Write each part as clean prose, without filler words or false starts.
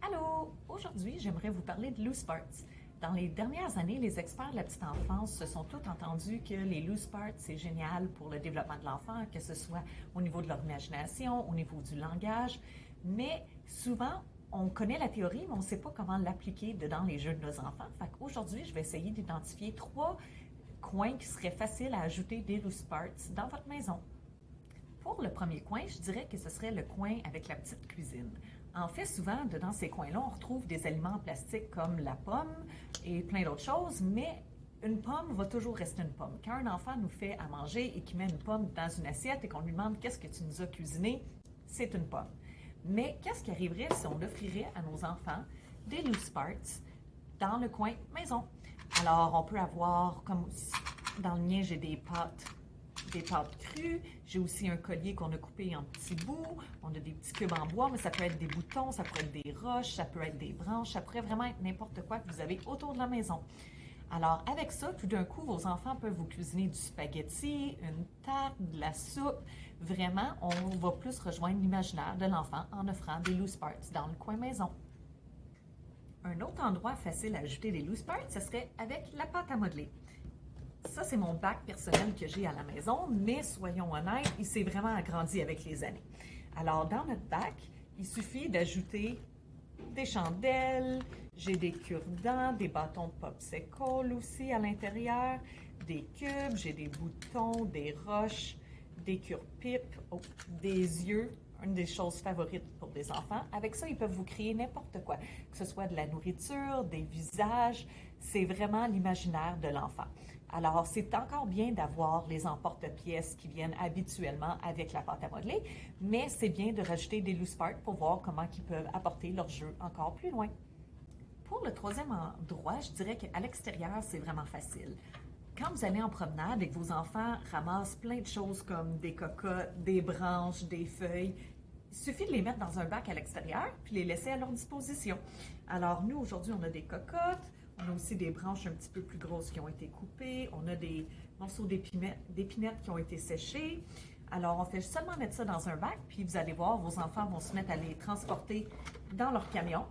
Allô! Aujourd'hui, j'aimerais vous parler de loose parts. Dans les dernières années, les experts de la petite enfance se sont tous entendus que les loose parts, c'est génial pour le développement de l'enfant, que ce soit au niveau de leur imagination, au niveau du langage, mais souvent, on connaît la théorie, mais on ne sait pas comment l'appliquer dans les jeux de nos enfants. Fait qu'aujourd'hui, je vais essayer d'identifier 3 coins qui seraient faciles à ajouter des loose parts dans votre maison. Pour le premier coin, je dirais que ce serait le coin avec la petite cuisine. En fait, souvent, dans ces coins-là, on retrouve des aliments en plastique comme la pomme et plein d'autres choses, mais une pomme va toujours rester une pomme. Quand un enfant nous fait à manger et qu'il met une pomme dans une assiette et qu'on lui demande qu'est-ce que tu nous as cuisiné, c'est une pomme. Mais qu'est-ce qui arriverait si on offrirait à nos enfants des loose parts dans le coin maison? Alors, on peut avoir, comme dans le mien, j'ai des pâtes crues. J'ai aussi un collier qu'on a coupé en petits bouts. On a des petits cubes en bois, mais ça peut être des boutons, ça peut être des roches, ça peut être des branches, ça pourrait vraiment être n'importe quoi que vous avez autour de la maison. Alors, avec ça, tout d'un coup, vos enfants peuvent vous cuisiner du spaghetti, une tarte, de la soupe. Vraiment, on va plus rejoindre l'imaginaire de l'enfant en offrant des loose parts dans le coin maison. Un autre endroit facile à ajouter des loose parts, ce serait avec la pâte à modeler. Ça, c'est mon bac personnel que j'ai à la maison, mais soyons honnêtes, il s'est vraiment agrandi avec les années. Alors, dans notre bac, il suffit d'ajouter des chandelles, j'ai des cure-dents, des bâtons de popsicle aussi à l'intérieur, des cubes, j'ai des boutons, des roches, des cure-pipes, des yeux, une des choses favorites pour des enfants. Avec ça, ils peuvent vous créer n'importe quoi, que ce soit de la nourriture, des visages, c'est vraiment l'imaginaire de l'enfant. Alors, c'est encore bien d'avoir les emporte-pièces qui viennent habituellement avec la pâte à modeler, mais c'est bien de rajouter des loose parts pour voir comment ils peuvent apporter leur jeu encore plus loin. Pour le troisième endroit, je dirais qu'à l'extérieur, c'est vraiment facile. Quand vous allez en promenade et que vos enfants ramassent plein de choses comme des cocottes, des branches, des feuilles, il suffit de les mettre dans un bac à l'extérieur puis les laisser à leur disposition. Alors nous, aujourd'hui, on a des cocottes, on a aussi des branches un petit peu plus grosses qui ont été coupées, on a des morceaux d'épinettes qui ont été séchés. Alors, on fait seulement mettre ça dans un bac, puis vous allez voir, vos enfants vont se mettre à les transporter dans leur camion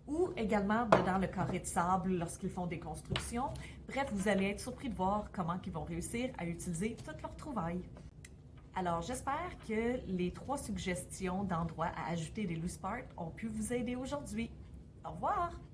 ou également dans le carré de sable lorsqu'ils font des constructions. Bref, vous allez être surpris de voir comment ils vont réussir à utiliser toutes leurs trouvailles. Alors, j'espère que les 3 suggestions d'endroits à ajouter des loose parts ont pu vous aider aujourd'hui. Au revoir!